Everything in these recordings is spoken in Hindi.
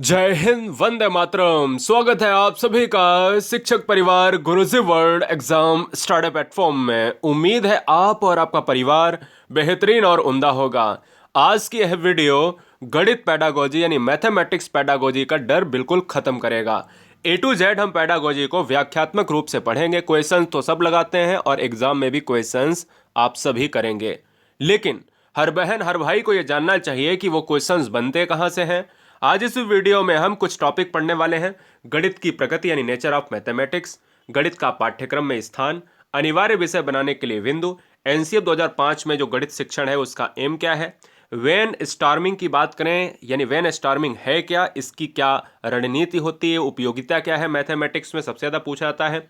जय हिंद, वंदे मातरम। स्वागत है आप सभी का शिक्षक परिवार गुरुजी वर्ल्ड एग्जाम स्टार्टअप प्लेटफॉर्म में। उम्मीद है आप और आपका परिवार बेहतरीन और उम्दा होगा। आज की यह वीडियो गणित पेडागोजी यानी मैथमेटिक्स पेडागोजी का डर बिल्कुल खत्म करेगा। ए टू जेड हम पेडागोजी को व्याख्यात्मक रूप से पढ़ेंगे। क्वेश्चंस तो सब लगाते हैं और एग्जाम में भी क्वेश्चंस आप सभी करेंगे, लेकिन हर बहन हर भाई को यह जानना चाहिए कि वो क्वेश्चंस बनते कहां से हैं। आज इस वीडियो में हम कुछ टॉपिक पढ़ने वाले हैं। गणित की प्रकृति यानी नेचर ऑफ मैथमेटिक्स, गणित का पाठ्यक्रम में स्थान, अनिवार्य विषय बनाने के लिए बिंदु, एनसीएफ 2005 में जो गणित शिक्षण है उसका एम क्या है, वेन स्टॉर्मिंग की बात करें यानी वेन स्टॉर्मिंग है क्या, इसकी क्या रणनीति होती है, उपयोगिता क्या है, मैथमेटिक्स में सबसे ज्यादा पूछा जाता है।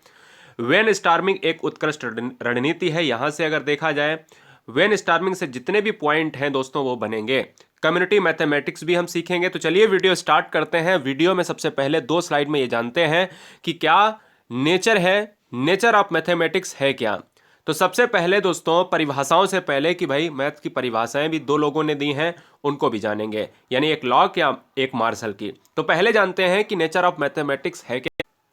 वेन स्टॉर्मिंग एक उत्कृष्ट रणनीति है। यहां से अगर देखा जाए वेन स्टॉर्मिंग से जितने भी पॉइंट हैं दोस्तों वो बनेंगे। कम्युनिटी मैथमेटिक्स भी हम सीखेंगे। तो चलिए वीडियो स्टार्ट करते हैं। वीडियो में सबसे पहले 2 स्लाइड में ये जानते हैं कि क्या नेचर है, नेचर ऑफ मैथमेटिक्स है क्या। तो सबसे पहले दोस्तों परिभाषाओं से पहले कि भाई मैथ की परिभाषाएं भी 2 लोगों ने दी हैं, उनको भी जानेंगे, यानी एक लॉक या एक मार्शल की। तो पहले जानते हैं कि नेचर ऑफ मैथमेटिक्स है क्या।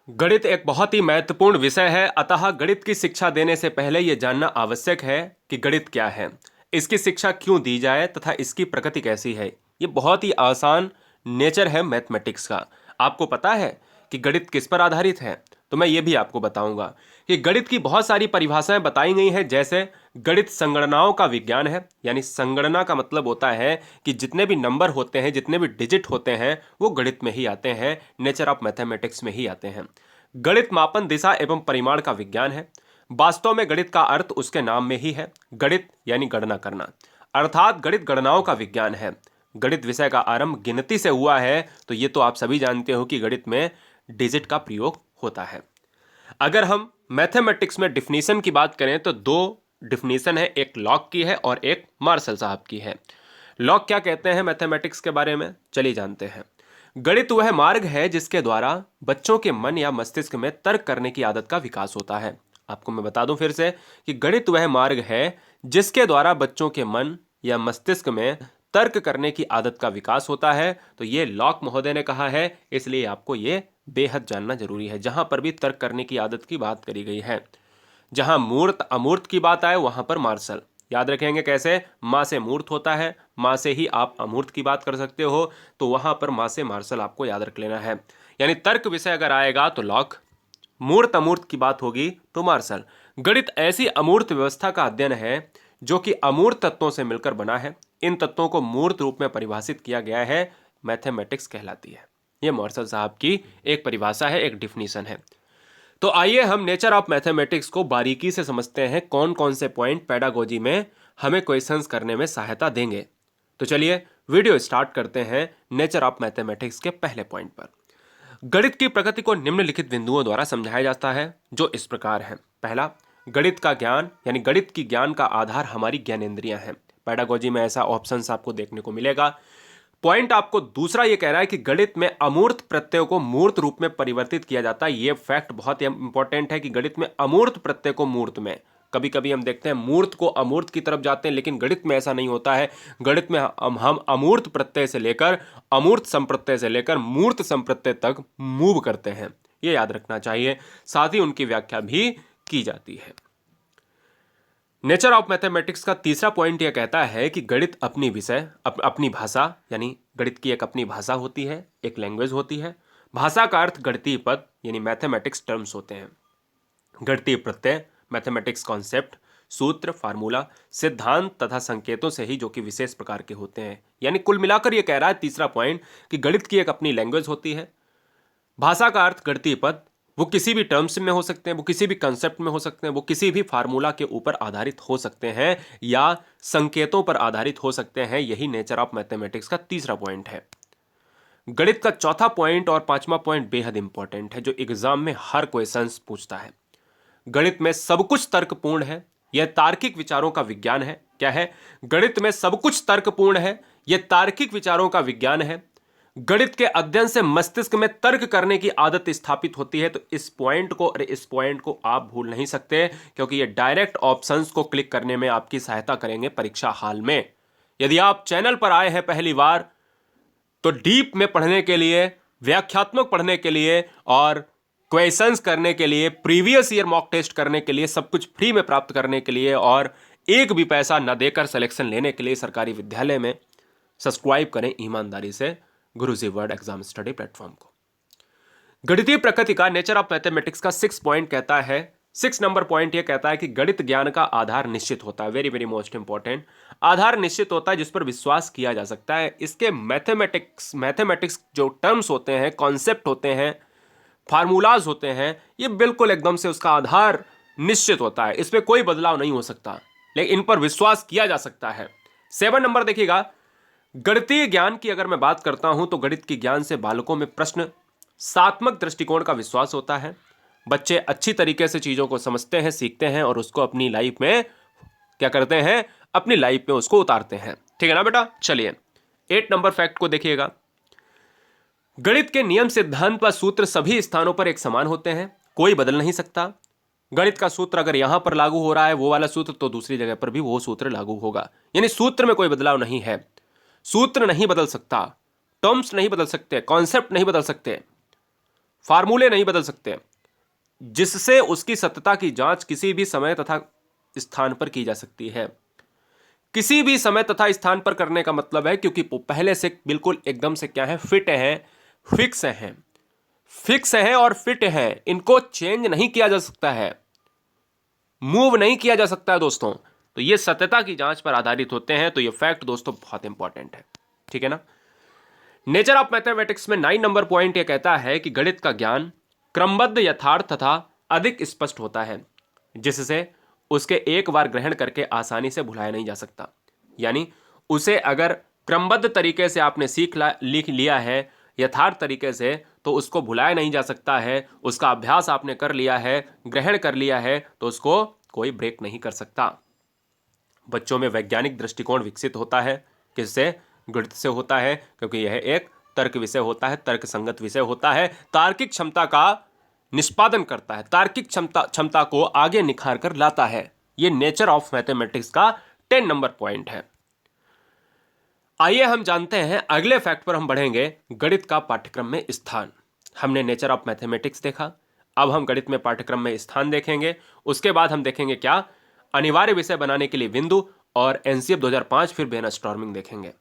गणित एक बहुत ही महत्वपूर्ण विषय है, अतः गणित की शिक्षा देने से पहले यह जानना आवश्यक है कि गणित क्या है, इसकी शिक्षा क्यों दी जाए तथा इसकी प्रकृति कैसी है। ये बहुत ही आसान नेचर है मैथमेटिक्स का। आपको पता है कि गणित किस पर आधारित है, तो मैं ये भी आपको बताऊंगा कि गणित की बहुत सारी परिभाषाएं बताई गई हैं। जैसे गणित संगणनाओं का विज्ञान है, यानी संगणना का मतलब होता है कि जितने भी नंबर होते हैं, जितने भी डिजिट होते हैं, वो गणित में ही आते हैं, नेचर ऑफ मैथमेटिक्स में ही आते हैं। गणित मापन, दिशा एवं परिमाण का विज्ञान है। वास्तव में गणित का अर्थ उसके नाम में ही है, गणित यानी गणना करना, अर्थात गणित गणनाओं का विज्ञान है। गणित विषय का आरंभ गिनती से हुआ है, तो ये तो आप सभी जानते हो कि गणित में डिजिट का प्रयोग होता है। अगर हम मैथमेटिक्स में डिफिनीशन की बात करें तो 2 डिफिनीशन है, एक लॉक की है और एक मार्शल साहब की है। लॉक क्या कहते हैं मैथमेटिक्स के बारे में, चलिए जानते हैं। गणित वह मार्ग है जिसके द्वारा बच्चों के मन या मस्तिष्क में तर्क करने की आदत का विकास होता है। आपको मैं बता दूं फिर से कि गणित वह मार्ग है जिसके द्वारा बच्चों के मन या मस्तिष्क में तर्क करने की आदत का विकास होता है। तो ये लॉक महोदय ने कहा है, इसलिए आपको ये बेहद जानना जरूरी है। जहां पर भी तर्क करने की आदत की बात करी गई है, जहां मूर्त अमूर्त की बात आए वहां पर मार्शल। याद रखेंगे कैसे, मां से मूर्त होता है, मां से ही आप अमूर्त की बात कर सकते हो, तो वहां पर मां से मार्शल आपको याद रख लेना है। यानी तर्क विषय अगर आएगा तो लॉक, मूर्त अमूर्त की बात होगी तो मार्शल। गणित ऐसी अमूर्त व्यवस्था का अध्ययन है जो कि अमूर्त तत्वों से मिलकर बना है। इन तत्वों को मूर्त रूप में परिभाषित किया गया है, मैथमेटिक्स कहलाती है। यह मार्शल साहब की एक परिभाषा है, एक डिफिनीशन है। तो आइए हम नेचर ऑफ मैथमेटिक्स को बारीकी से समझते हैं, कौन कौन से पॉइंट पेडागोजी में हमें क्वेश्चंस करने में सहायता देंगे। तो चलिए वीडियो स्टार्ट करते हैं नेचर ऑफ मैथमेटिक्स के पहले पॉइंट पर। गणित की प्रकृति को निम्नलिखित बिंदुओं द्वारा समझाया जाता है, जो इस प्रकार है। पहला, गणित का ज्ञान यानी गणित की ज्ञान का आधार हमारी ज्ञानेंद्रियां हैं। पेडागोजी में ऐसा ऑप्शंस आपको देखने को मिलेगा। पॉइंट आपको दूसरा ये कह रहा है कि गणित में अमूर्त प्रत्ययों को मूर्त रूप में परिवर्तित किया जाता है। ये फैक्ट बहुत ही इंपॉर्टेंट है कि गणित में अमूर्त प्रत्यय को मूर्त में, कभी कभी हम देखते हैं मूर्त को अमूर्त की तरफ जाते हैं, लेकिन गणित में ऐसा नहीं होता है। गणित में हम अमूर्त प्रत्यय से लेकर, अमूर्त संप्रत्यय से लेकर मूर्त संप्रत्यय तक मूव करते हैं, ये याद रखना चाहिए। साथ ही उनकी व्याख्या भी की जाती है। नेचर ऑफ मैथमेटिक्स का तीसरा पॉइंट यह कहता है कि गणित अपनी विषय अपनी भाषा, यानी गणित की एक अपनी भाषा होती है, एक लैंग्वेज होती है। भाषा का अर्थ गणितीय पद यानी मैथमेटिक्स टर्म्स होते हैं। गणितीय प्रत्यय मैथमेटिक्स कॉन्सेप्ट, सूत्र, फार्मूला, सिद्धांत तथा संकेतों से ही, जो कि विशेष प्रकार के होते हैं। यानी कुल मिलाकर यह कह रहा है तीसरा पॉइंट कि गणित की एक अपनी लैंग्वेज होती है। भाषा का अर्थ गणितीय पद, वो किसी भी टर्म्स में हो सकते हैं, वो किसी भी कंसेप्ट में हो सकते हैं, वो किसी भी फार्मूला के ऊपर आधारित हो सकते हैं या संकेतों पर आधारित हो सकते हैं। यही नेचर ऑफ मैथमेटिक्स का तीसरा पॉइंट है। गणित का चौथा पॉइंट और पांचवा पॉइंट बेहद इंपॉर्टेंट है, जो एग्जाम में हर क्वेश्चन पूछता है। गणित में सब कुछ तर्कपूर्ण है, यह तार्किक विचारों का विज्ञान है। क्या है? गणित में सब कुछ तर्कपूर्ण है, यह तार्किक विचारों का विज्ञान है। गणित के अध्ययन से मस्तिष्क में तर्क करने की आदत स्थापित होती है। तो इस पॉइंट को और इस पॉइंट को आप भूल नहीं सकते, क्योंकि ये डायरेक्ट ऑप्शंस को क्लिक करने में आपकी सहायता करेंगे परीक्षा हाल में। यदि आप चैनल पर आए हैं पहली बार तो डीप में पढ़ने के लिए, व्याख्यात्मक पढ़ने के लिए और क्वेश्चंस करने के लिए, प्रीवियस ईयर मॉक टेस्ट करने के लिए, सब कुछ फ्री में प्राप्त करने के लिए और एक भी पैसा न देकर सिलेक्शन लेने के लिए सरकारी विद्यालय में सब्सक्राइब करें ईमानदारी से गुरुजी वर्ड एग्जाम स्टडी प्लेटफॉर्म को। गणितीय प्रकृति का नेचर ऑफ मैथमेटिक्स का 6 पॉइंट कहता है, 6 नंबर पॉइंट यह कहता है कि गणित ज्ञान का आधार निश्चित होता है। वेरी वेरी मोस्ट इंपॉर्टेंट, आधार निश्चित होता है जिस पर विश्वास किया जा सकता है। इसके मैथमेटिक्स जो टर्म्स होते हैं, कॉन्सेप्ट होते हैं, फार्मूलाज होते हैं, ये बिल्कुल एकदम से उसका आधार निश्चित होता है, इस पर कोई बदलाव नहीं हो सकता, लेकिन इन पर विश्वास किया जा सकता है। 7 नंबर देखिएगा, गणितीय ज्ञान की अगर मैं बात करता हूं तो गणित के ज्ञान से बालकों में प्रश्न सात्मक दृष्टिकोण का विश्वास होता है। बच्चे अच्छी तरीके से चीजों को समझते हैं, सीखते हैं और उसको अपनी लाइफ में क्या करते हैं, अपनी लाइफ में उसको उतारते हैं। ठीक है ना बेटा। चलिए 8 नंबर फैक्ट को देखिएगा, गणित के नियम, सिद्धांत व सूत्र सभी स्थानों पर एक समान होते हैं, कोई बदल नहीं सकता। गणित का सूत्र अगर यहां पर लागू हो रहा है वो वाला सूत्र, तो दूसरी जगह पर भी वो सूत्र लागू होगा, यानी सूत्र में कोई बदलाव नहीं है। सूत्र नहीं बदल सकता, टर्म्स नहीं बदल सकते, कॉन्सेप्ट नहीं बदल सकते, फार्मूले नहीं बदल सकते, जिससे उसकी सत्यता की जांच किसी भी समय तथा स्थान पर की जा सकती है। किसी भी समय तथा स्थान पर करने का मतलब है क्योंकि पहले से बिल्कुल एकदम से क्या है, फिट है, फिक्स है, फिक्स है और फिट है, इनको चेंज नहीं किया जा सकता है, मूव नहीं किया जा सकता है दोस्तों। तो ये सत्यता की जांच पर आधारित होते हैं। तो ये फैक्ट दोस्तों बहुत इंपॉर्टेंट है। ठीक है ना। नेचर ऑफ मैथमेटिक्स में 9 नंबर पॉइंट यह कहता है कि गणित का ज्ञान क्रमबद्ध, यथार्थ तथा अधिक स्पष्ट होता है, जिससे उसके एक बार ग्रहण करके आसानी से भुलाया नहीं जा सकता। यानी उसे अगर क्रमबद्ध तरीके से आपने लिख लिया है, यथार्थ तरीके से, तो उसको भुलाया नहीं जा सकता है। उसका अभ्यास आपने कर लिया है, ग्रहण कर लिया है, तो उसको कोई ब्रेक नहीं कर सकता। बच्चों में वैज्ञानिक दृष्टिकोण विकसित होता है, किससे, गणित से होता है, क्योंकि यह एक तर्क विषय होता है, तर्क संगत विषय होता है, तार्किक क्षमता का निष्पादन करता है, तार्किक क्षमता को आगे निखार कर लाता है। यह नेचर ऑफ मैथमेटिक्स का 10 नंबर पॉइंट है। आइए हम जानते हैं, अगले फैक्ट पर हम बढ़ेंगे, गणित का पाठ्यक्रम में स्थान। हमने नेचर ऑफ मैथमेटिक्स देखा, अब हम गणित में पाठ्यक्रम में स्थान देखेंगे। उसके बाद हम देखेंगे क्या, अनिवार्य विषय बनाने के लिए बिंदु और एनसीएफ 2005, फिर ब्रेनस्टॉर्मिंग देखेंगे।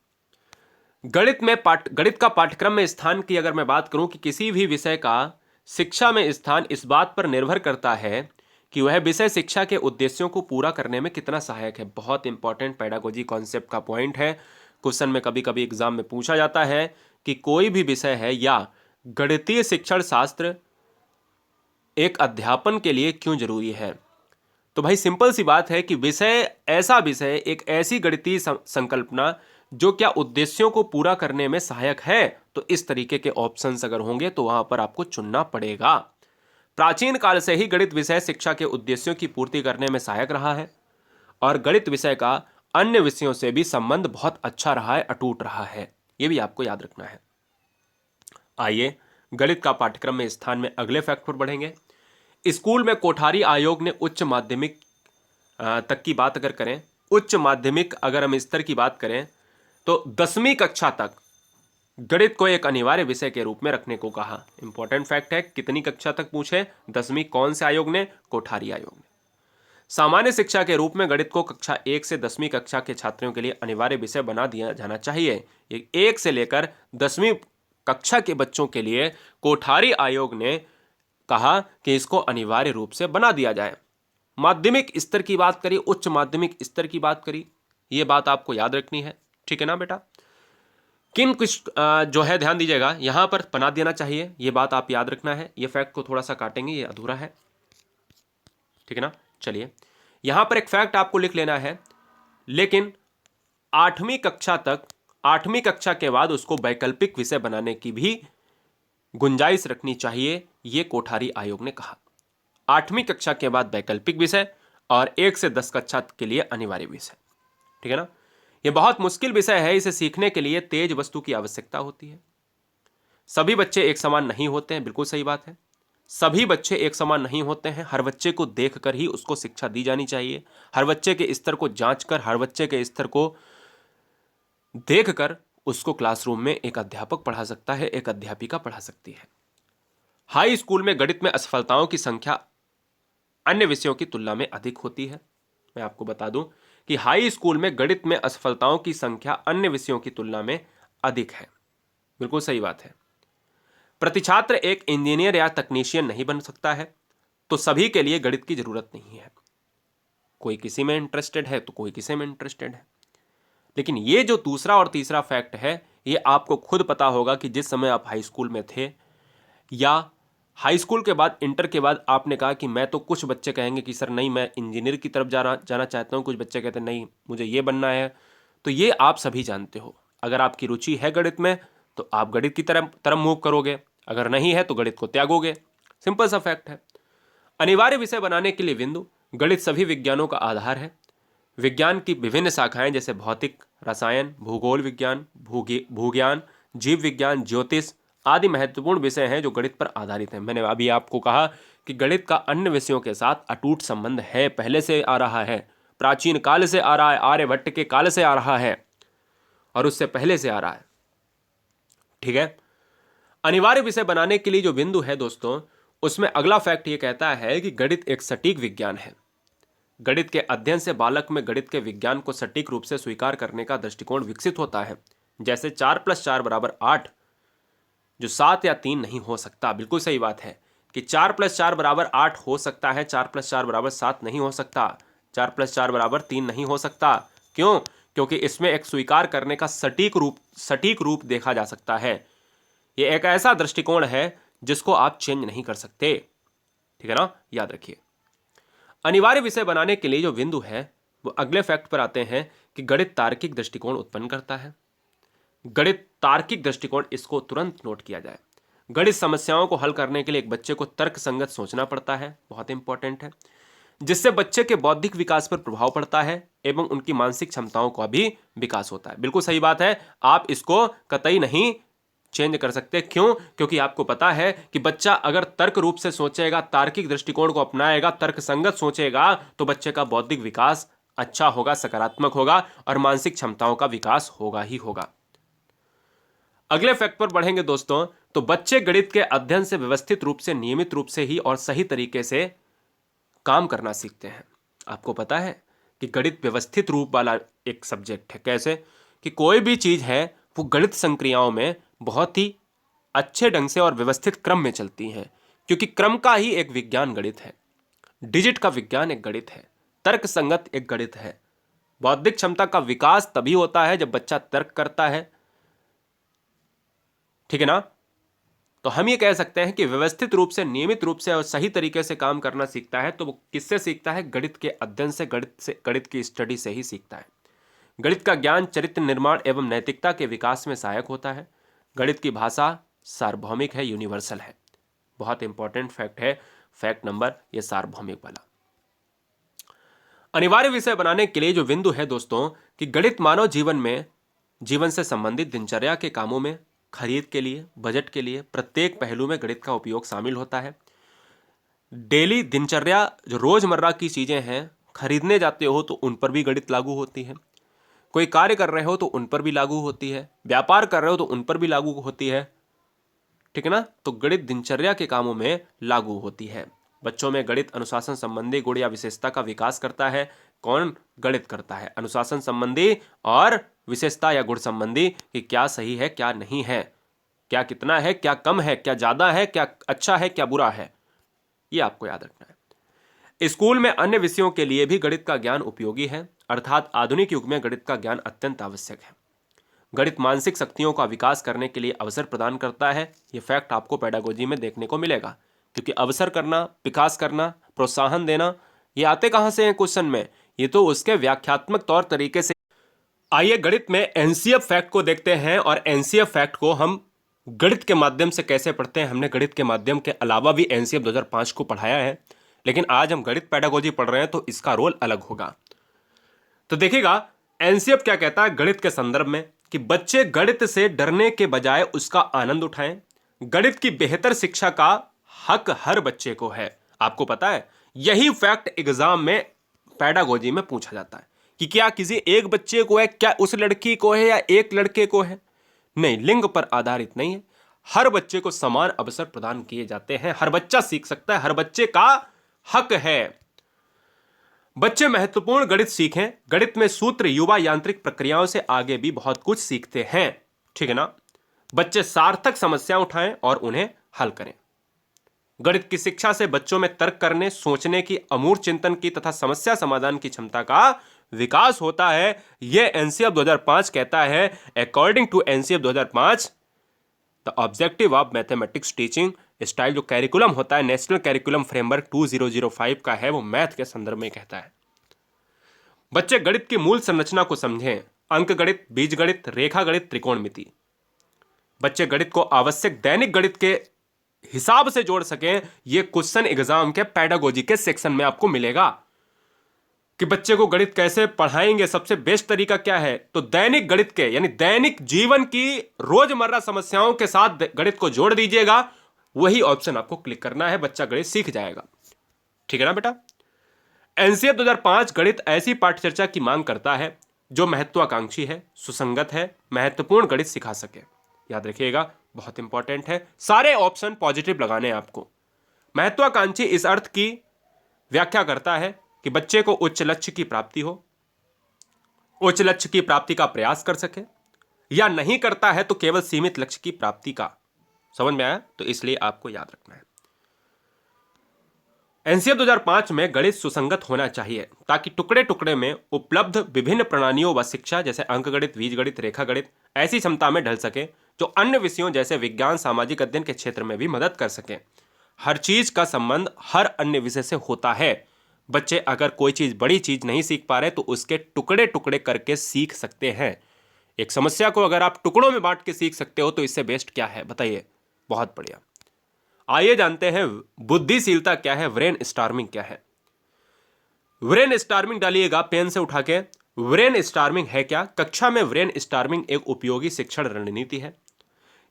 गणित का पाठ्यक्रम में स्थान की अगर मैं बात करूं कि किसी भी विषय का शिक्षा में स्थान इस बात पर निर्भर करता है कि वह विषय शिक्षा के उद्देश्यों को पूरा करने में कितना सहायक है। बहुत इंपॉर्टेंट पेडागोजी कॉन्सेप्ट का पॉइंट है। क्वेश्चन में कभी कभी एग्जाम में पूछा जाता है कि कोई भी विषय है या गणितीय शिक्षण शास्त्र एक अध्यापन के लिए क्यों जरूरी है। तो भाई सिंपल सी बात है कि ऐसा विषय, एक ऐसी गणितीय संकल्पना जो क्या उद्देश्यों को पूरा करने में सहायक है, तो इस तरीके के ऑप्शंस अगर होंगे तो वहां पर आपको चुनना पड़ेगा। प्राचीन काल से ही गणित विषय शिक्षा के उद्देश्यों की पूर्ति करने में सहायक रहा है और गणित विषय का अन्य विषयों से भी संबंध बहुत अच्छा रहा है, अटूट रहा है। यह भी आपको याद रखना है। आइए गणित का पाठ्यक्रम में स्थान में अगले फैक्ट पर बढ़ेंगे। स्कूल में कोठारी आयोग ने उच्च माध्यमिक तक की बात अगर करें, उच्च माध्यमिक अगर हम स्तर की बात करें तो 10वीं कक्षा तक गणित को एक अनिवार्य विषय के रूप में रखने को कहा। इंपॉर्टेंट फैक्ट है, कितनी कक्षा तक पूछे, 10वीं। कौन से आयोग ने, कोठारी आयोग ने। सामान्य शिक्षा के रूप में गणित को कक्षा 1 से 10वीं कक्षा के छात्रों के लिए अनिवार्य विषय बना दिया जाना चाहिए। 1 से लेकर 10वीं कक्षा के बच्चों के लिए कोठारी आयोग ने कहा कि इसको अनिवार्य रूप से बना दिया जाए। माध्यमिक स्तर की बात करी, उच्च माध्यमिक स्तर की बात करी, ये बात आपको याद रखनी है। ठीक है ना बेटा। किन कुछ जो है ध्यान दीजिएगा, यहां पर बना देना चाहिए, ये बात आप याद रखना है। ये फैक्ट को थोड़ा सा काटेंगे, ये अधूरा है। ठीक है ना। चलिए यहां पर एक फैक्ट आपको लिख लेना है, लेकिन 8वीं कक्षा के बाद उसको वैकल्पिक विषय बनाने की भी गुंजाइश रखनी चाहिए, ये कोठारी आयोग ने कहा। 8वीं कक्षा के बाद वैकल्पिक विषय और 1 से 10 कक्षा के लिए अनिवार्य विषय। ठीक है ना। यह बहुत मुश्किल विषय है, इसे सीखने के लिए तेज वस्तु की आवश्यकता होती है। सभी बच्चे एक समान नहीं होते हैं, बिल्कुल सही बात है। सभी बच्चे एक समान नहीं होते हैं। हर बच्चे को देखकर ही उसको शिक्षा दी जानी चाहिए। हर बच्चे के स्तर को जांचकर, हर बच्चे के स्तर को देखकर उसको क्लासरूम में एक अध्यापक पढ़ा सकता है, एक अध्यापिका पढ़ा सकती है। हाई स्कूल में गणित में असफलताओं की संख्या अन्य विषयों की तुलना में अधिक होती है। मैं आपको बता दूं कि हाई स्कूल में गणित में असफलताओं की संख्या अन्य विषयों की तुलना में अधिक है। बिल्कुल सही बात है। प्रतिछात्र एक इंजीनियर या तकनीशियन नहीं बन सकता है, तो सभी के लिए गणित की जरूरत नहीं है। कोई किसी में इंटरेस्टेड है तो कोई किसी में इंटरेस्टेड है। लेकिन ये जो दूसरा और तीसरा फैक्ट है, ये आपको खुद पता होगा कि जिस समय आप हाई स्कूल में थे या हाई स्कूल के बाद इंटर के बाद आपने कहा कि मैं तो, कुछ बच्चे कहेंगे कि सर नहीं मैं इंजीनियर की तरफ जाना चाहता हूँ, कुछ बच्चे कहते हैं नहीं मुझे ये बनना है। तो ये आप सभी जानते हो। अगर आपकी रुचि है गणित में तो आप गणित की तरफ मूव करोगे, अगर नहीं है तो गणित को त्यागोगे। सिंपल सा फैक्ट है। अनिवार्य विषय बनाने के लिए बिंदु, गणित सभी विज्ञानों का आधार है। विज्ञान की विभिन्न शाखाएं जैसे भौतिक, रसायन, भूगोल विज्ञान, भूज्ञान, जीव विज्ञान, ज्योतिष आदि महत्वपूर्ण विषय हैं जो गणित पर आधारित हैं। मैंने अभी आपको कहा कि गणित का अन्य विषयों के साथ अटूट संबंध है, पहले से आ रहा है, प्राचीन काल से आ रहा है, आर्यभट्ट के काल से आ रहा है और उससे पहले से आ रहा है। ठीक है। अनिवार्य विषय बनाने के लिए जो बिंदु है दोस्तों, उसमें अगला फैक्ट ये कहता है कि गणित एक सटीक विज्ञान है। गणित के अध्ययन से बालक में गणित के विज्ञान को सटीक रूप से स्वीकार करने का दृष्टिकोण विकसित होता है। जैसे 4 + 4 = 8, जो 7 या 3 नहीं हो सकता। बिल्कुल सही बात है कि 4 + 4 = 8 हो सकता है, 4 + 4 = 7 नहीं हो सकता, 4 + 4 = 3 नहीं हो सकता। क्यों? क्योंकि इसमें एक स्वीकार करने का सटीक रूप देखा जा सकता है। ये एक ऐसा दृष्टिकोण है जिसको आप चेंज नहीं कर सकते। ठीक है ना, याद रखिए। अनिवार्य विषय बनाने के लिए जो बिंदु है वो अगले फैक्ट पर आते हैं कि गणित तार्किक दृष्टिकोण उत्पन्न करता है। गणित तार्किक दृष्टिकोण, इसको तुरंत नोट किया जाए। गणित समस्याओं को हल करने के लिए एक बच्चे को तर्कसंगत सोचना पड़ता है, बहुत इंपॉर्टेंट है, जिससे बच्चे के बौद्धिक विकास पर प्रभाव पड़ता है एवं उनकी मानसिक क्षमताओं का भी विकास होता है। बिल्कुल सही बात है, आप इसको कतई नहीं चेंज कर सकते। क्यों? क्योंकि आपको पता है कि बच्चा अगर तर्क रूप से सोचेगा, तार्किक दृष्टिकोण को अपनाएगा, तर्कसंगत सोचेगा, तो बच्चे का बौद्धिक विकास अच्छा होगा, सकारात्मक होगा और मानसिक क्षमताओं का विकास होगा ही होगा। अगले फैक्ट पर बढ़ेंगे दोस्तों, तो बच्चे गणित के अध्ययन से व्यवस्थित रूप से, नियमित रूप से ही और सही तरीके से काम करना सीखते हैं। आपको पता है कि गणित व्यवस्थित रूप वाला एक सब्जेक्ट है। कैसे? कि कोई भी चीज है वो गणित संक्रियाओं में बहुत ही अच्छे ढंग से और व्यवस्थित क्रम में चलती हैं, क्योंकि क्रम का ही एक विज्ञान गणित है। डिजिट का विज्ञान एक गणित है, तर्क संगत एक गणित है। बौद्धिक क्षमता का विकास तभी होता है जब बच्चा तर्क करता है। ठीक है ना? तो हम ये कह सकते हैं कि व्यवस्थित रूप से, नियमित रूप से और सही तरीके से काम करना सीखता है। तो वो किससे सीखता है? गणित के अध्ययन से, गणित की स्टडी से ही सीखता है। गणित का ज्ञान चरित्र निर्माण एवं नैतिकता के विकास में सहायक होता है। गणित की भाषा सार्वभौमिक है, यूनिवर्सल है। बहुत इंपॉर्टेंट फैक्ट है, फैक्ट नंबर ये सार्वभौमिक वाला। अनिवार्य विषय बनाने के लिए जो बिंदु है दोस्तों, कि गणित मानव जीवन से संबंधित दिनचर्या के कामों में, खरीद के लिए, बजट के लिए, प्रत्येक पहलू में गणित का उपयोग शामिल होता है। डेली दिनचर्या, जो रोजमर्रा की चीजें हैं, खरीदने जाते हो तो उन पर भी गणित लागू होती है। कोई कार्य कर रहे हो तो उन पर भी लागू होती है। व्यापार कर रहे हो तो उन पर भी लागू होती है। ठीक है ना? तो गणित दिनचर्या के कामों में लागू होती है। बच्चों में गणित अनुशासन संबंधी गुण या विशेषता का विकास करता है। कौन गणित करता है? अनुशासन संबंधी और विशेषता या गुण संबंधी, कि क्या सही है क्या नहीं है, क्या कितना है, क्या कम है, क्या ज्यादा है, क्या अच्छा है, क्या बुरा है, ये आपको याद रखना है। स्कूल में अन्य विषयों के लिए भी गणित का ज्ञान उपयोगी है, अर्थात आधुनिक युग में गणित का ज्ञान अत्यंत आवश्यक है। गणित मानसिक शक्तियों का विकास करने के लिए अवसर प्रदान करता है। यह फैक्ट आपको पेडागोजी में देखने को मिलेगा, क्योंकि अवसर करना, विकास करना, प्रोत्साहन देना, ये आते कहां से हैं क्वेश्चन में? ये तो उसके व्याख्यात्मक तौर तरीके से। आइए गणित में एनसीएफ फैक्ट को देखते हैं, और एनसीएफ फैक्ट को हम गणित के माध्यम से कैसे पढ़ते हैं। हमने गणित के माध्यम के अलावा भी एनसीएफ 2005 को पढ़ाया है, लेकिन आज हम गणित पेडागोजी पढ़ रहे हैं तो इसका रोल अलग होगा। तो देखिएगा एनसीएफ क्या कहता है गणित के संदर्भ में, कि बच्चे गणित से डरने के बजाय उसका आनंद उठाएं। गणित की बेहतर शिक्षा का हक हर बच्चे को है। आपको पता है यही फैक्ट एग्जाम में, पेडागोजी में पूछा जाता है कि क्या किसी एक बच्चे को है, क्या उस लड़की को है या एक लड़के को है। नहीं, लिंग पर आधारित नहीं है। हर बच्चे को समान अवसर प्रदान किए जाते हैं। हर बच्चा सीख सकता है, हर बच्चे का हक है। बच्चे महत्वपूर्ण गणित सीखें। गणित में सूत्र युवा यांत्रिक प्रक्रियाओं से आगे भी बहुत कुछ सीखते हैं, ठीक है ना। बच्चे सार्थक समस्या उठाएं और उन्हें हल करें। गणित की शिक्षा से बच्चों में तर्क करने, सोचने की, अमूर्त चिंतन की तथा समस्या समाधान की क्षमता का विकास होता है। यह एनसीएफ 2005 कहता है। According to NCF 2005, the objective of mathematics teaching style, जो कैरिकुलम होता है, नेशनल कैरिकुलम फ्रेमवर्क 2005 का है, वो मैथ के संदर्भ में कहता है। बच्चे गणित की मूल संरचना को समझें। अंक गणित, बीज गणित, रेखा गणित, त्रिकोणमिति। बच्चे गणित को आवश्यक दैनिक गणित के हिसाब से जोड़ सकें। यह क्वेश्चन एग्जाम के पेडागोजी के सेक्शन में आपको मिलेगा कि बच्चे को गणित कैसे पढ़ाएंगे, सबसे बेस्ट तरीका क्या है। तो दैनिक गणित के यानी दैनिक जीवन की रोजमर्रा समस्याओं के साथ गणित को जोड़ दीजिएगा। वही ऑप्शन आपको क्लिक करना है, बच्चा गणित सीख जाएगा, ठीक है ना बेटा। एनसीएफ 2005 गणित ऐसी पाठ्यचर्चा की मांग करता है जो महत्वाकांक्षी है, सुसंगत है, महत्वपूर्ण गणित सिखा सके। याद रखिएगा, बहुत इंपॉर्टेंट है। सारे ऑप्शन पॉजिटिव लगाने हैं आपको। महत्वाकांक्षी इस अर्थ की व्याख्या करता है कि बच्चे को उच्च लक्ष्य की प्राप्ति हो, उच्च लक्ष्य की प्राप्ति का प्रयास कर सके, या नहीं करता है तो केवल सीमित लक्ष्य की प्राप्ति का। समझ में आया? तो इसलिए आपको याद रखना है। एनसीएफ 2005 में गणित सुसंगत होना चाहिए ताकि टुकड़े टुकड़े में उपलब्ध विभिन्न प्रणालियों व शिक्षा जैसे अंक गणित, बीज गणित, रेखा गणित ऐसी क्षमता में ढल सके जो अन्य विषयों जैसे विज्ञान, सामाजिक अध्ययन के क्षेत्र में भी मदद कर सके। हर चीज का संबंध हर अन्य विषय से होता है। बच्चे अगर कोई चीज, बड़ी चीज नहीं सीख पा रहे तो उसके टुकड़े टुकड़े करके सीख सकते हैं। एक समस्या को अगर आप टुकड़ों में बांट के सीख सकते हो तो इससे बेस्ट क्या है, बताइए। बहुत बढ़िया। आइए जानते हैं बुद्धिशीलता क्या है, ब्रेन स्टॉर्मिंग क्या है। ब्रेन स्टॉर्मिंग डालिएगा पेन से उठा के। ब्रेन स्टॉर्मिंग है क्या? कक्षा में ब्रेन स्टॉर्मिंग एक उपयोगी शिक्षण रणनीति है।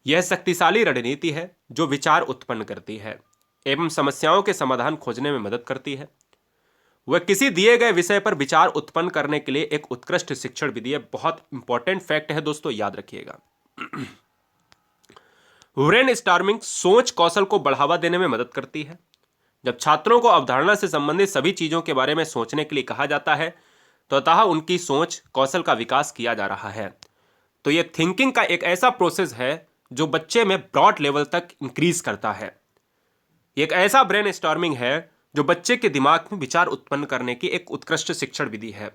यह शक्तिशाली रणनीति है जो विचार उत्पन्न करती है एवं समस्याओं के समाधान खोजने में मदद करती है। वह किसी दिए गए विषय पर विचार उत्पन्न करने के लिए एक उत्कृष्ट शिक्षण विधि है। बहुत इंपॉर्टेंट फैक्ट है दोस्तों, याद रखिएगा। ब्रेन स्टॉर्मिंग सोच कौशल को बढ़ावा देने में मदद करती है। जब छात्रों को अवधारणा से संबंधित सभी चीजों के बारे में सोचने के लिए कहा जाता है तो अतः उनकी सोच कौशल का विकास किया जा रहा है। तो यह थिंकिंग का एक ऐसा प्रोसेस है जो बच्चे में ब्रॉड लेवल तक इंक्रीज करता है। एक ऐसा ब्रेन स्टॉर्मिंग है जो बच्चे के दिमाग में विचार उत्पन्न करने की एक उत्कृष्ट शिक्षण विधि है।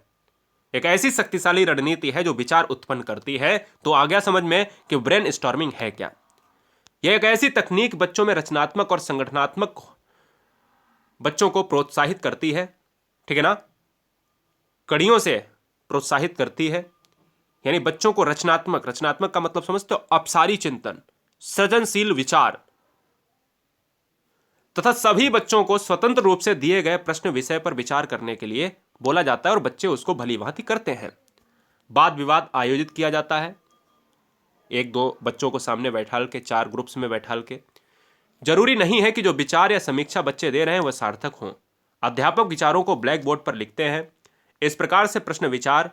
एक ऐसी शक्तिशाली रणनीति है जो विचार उत्पन्न करती है। तो आ गया समझ में कि ब्रेन स्टॉर्मिंग है क्या। यह एक ऐसी तकनीक बच्चों में रचनात्मक और संगठनात्मक बच्चों को प्रोत्साहित करती है, ठीक है ना, कड़ियों से प्रोत्साहित करती है। यानी बच्चों को रचनात्मक का मतलब समझते हो, अपसारी चिंतन, सृजनशील विचार तथा सभी बच्चों को स्वतंत्र रूप से दिए गए प्रश्न विषय पर विचार करने के लिए बोला जाता है और बच्चे उसको भलीभांति करते हैं। वाद विवाद आयोजित किया जाता है, एक दो बच्चों को सामने बैठाल के, 4 ग्रुप्स में बैठाल के। जरूरी नहीं है कि जो विचार या समीक्षा बच्चे दे रहे हैं वह सार्थक हों। अध्यापक विचारों को ब्लैक बोर्ड पर लिखते हैं। इस प्रकार से प्रश्न विचार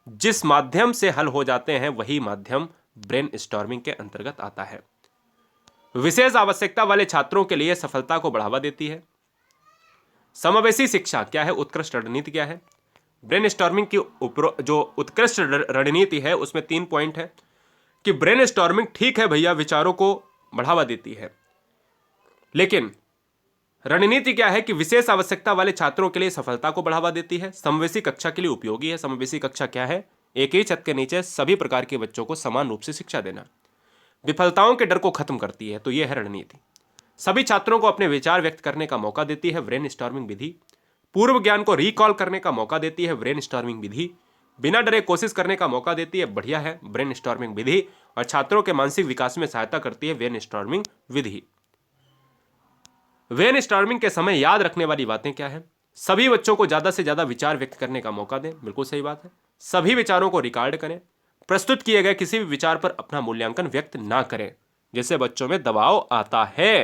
जिस माध्यम से हल हो जाते हैं वही माध्यम ब्रेन स्टॉर्मिंग के अंतर्गत आता है। विशेष आवश्यकता वाले छात्रों के लिए सफलता को बढ़ावा देती है। समावेशी शिक्षा क्या है, उत्कृष्ट रणनीति क्या है। ब्रेन स्टॉर्मिंग की जो उत्कृष्ट रणनीति है उसमें 3 पॉइंट है कि ब्रेन स्टॉर्मिंग ठीक है भैया, विचारों को बढ़ावा देती है, लेकिन रणनीति क्या है कि विशेष आवश्यकता वाले छात्रों के लिए सफलता को बढ़ावा देती है। समावेशी कक्षा के लिए उपयोगी है। समावेशी कक्षा क्या है? एक ही छत के नीचे सभी प्रकार के बच्चों को समान रूप से शिक्षा देना। विफलताओं के डर को खत्म करती है, तो यह है रणनीति। सभी छात्रों को अपने विचार व्यक्त करने का मौका देती है ब्रेन स्टॉर्मिंग विधि। पूर्व ज्ञान को रिकॉल करने का मौका देती है ब्रेन स्टॉर्मिंग विधि। बिना डरे कोशिश करने का मौका देती है, बढ़िया है, ब्रेन स्टॉर्मिंग विधि। और छात्रों के मानसिक विकास में सहायता करती है ब्रेन स्टॉर्मिंग विधि। ब्रेन स्टॉर्मिंग के समय याद रखने वाली बातें क्या है? सभी बच्चों को ज्यादा से ज्यादा विचार व्यक्त करने का मौका दें, बिल्कुल सही बात है। सभी विचारों को रिकॉर्ड करें। प्रस्तुत किए गए किसी भी विचार पर अपना मूल्यांकन व्यक्त ना करें, जिससे बच्चों में दबाव आता है,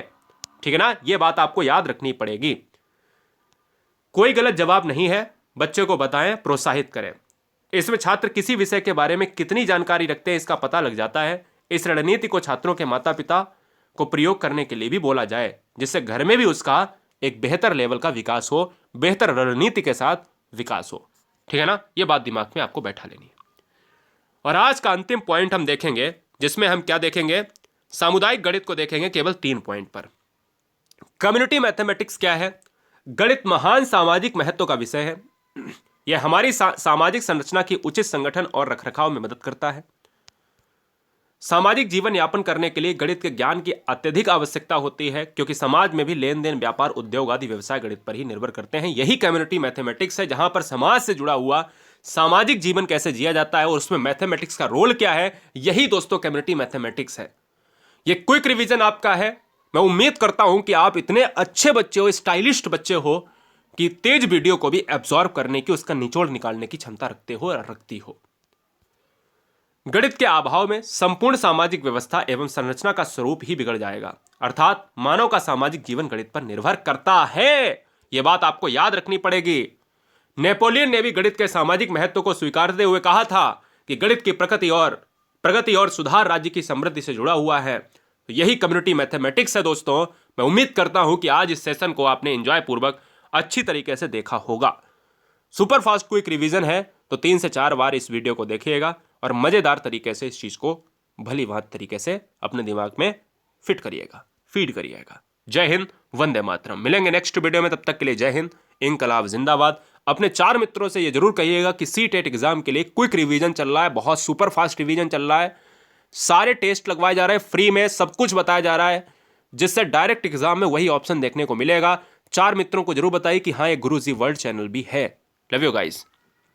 ठीक है ना। यह बात आपको याद रखनी पड़ेगी। कोई गलत जवाब नहीं है, बच्चे को बताएं, प्रोत्साहित करें। इसमें छात्र किसी विषय के बारे में कितनी जानकारी रखते हैं इसका पता लग जाता है। इस रणनीति को छात्रों के माता पिता को प्रयोग करने के लिए भी बोला जाए, जिससे घर में भी उसका एक बेहतर लेवल का विकास हो, बेहतर रणनीति के साथ विकास हो। ठीक है ना, ये बात दिमाग में आपको बैठा लेनी है। और आज का अंतिम पॉइंट हम देखेंगे, जिसमें हम क्या देखेंगे, सामुदायिक गणित को देखेंगे केवल 3 पॉइंट पर। कम्युनिटी मैथमेटिक्स क्या है? गणित महान सामाजिक महत्व का विषय है। यह हमारी सामाजिक संरचना की उचित संगठन और रखरखाव में मदद करता है। सामाजिक जीवन यापन करने के लिए गणित के ज्ञान की अत्यधिक आवश्यकता होती है, क्योंकि समाज में भी लेन देन, व्यापार, उद्योग आदि व्यवसाय गणित पर ही निर्भर करते हैं। यही कम्युनिटी मैथमेटिक्स है, जहां पर समाज से जुड़ा हुआ सामाजिक जीवन कैसे जिया जाता है और उसमें मैथमेटिक्स का रोल क्या है, यही दोस्तों कम्युनिटी मैथमेटिक्स है। ये क्विक रिवीजन आपका है। मैं उम्मीद करता हूं कि आप इतने अच्छे बच्चे हो, स्टाइलिस्ट बच्चे हो, कि तेज वीडियो को भी एब्जॉर्ब करने की, उसका निचोड़ निकालने की क्षमता रखते हो और रखती हो। गणित के अभाव में संपूर्ण सामाजिक व्यवस्था एवं संरचना का स्वरूप ही बिगड़ जाएगा, अर्थात मानव का सामाजिक जीवन गणित पर निर्भर करता है। यह बात आपको याद रखनी पड़ेगी। नेपोलियन ने भी गणित के सामाजिक महत्व को स्वीकारते हुए कहा था कि गणित की प्रगति और सुधार राज्य की समृद्धि से जुड़ा हुआ है। तो यही कम्युनिटी मैथमेटिक्स है दोस्तों। मैं उम्मीद करता हूं कि आज इस सेशन को आपने एंजॉय पूर्वक अच्छी तरीके से देखा होगा। सुपर फास्ट क्विक रिवीजन है, तो 3 से 4 बार इस वीडियो को देखिएगा और मजेदार तरीके से इस चीज को भली भांति तरीके से अपने दिमाग में फीड करिएगा। जय हिंद, वंदे मातरम। मिलेंगे नेक्स्ट वीडियो में, तब तक के लिए जय हिंद, इनकलाब जिंदाबाद। अपने 4 मित्रों से ये जरूर कहिएगा कि सीटेट एग्जाम के लिए क्विक रिवीजन चल रहा है, बहुत सुपर फास्ट रिवीजन चल रहा है। सारे टेस्ट लगवाए जा रहे हैं, फ्री में सब कुछ बताया जा रहा है, जिससे डायरेक्ट एग्जाम में वही ऑप्शन देखने को मिलेगा। 4 मित्रों को जरूर बताइए कि हाँ, ये गुरुजी वर्ल्ड चैनल भी है। Love you guys.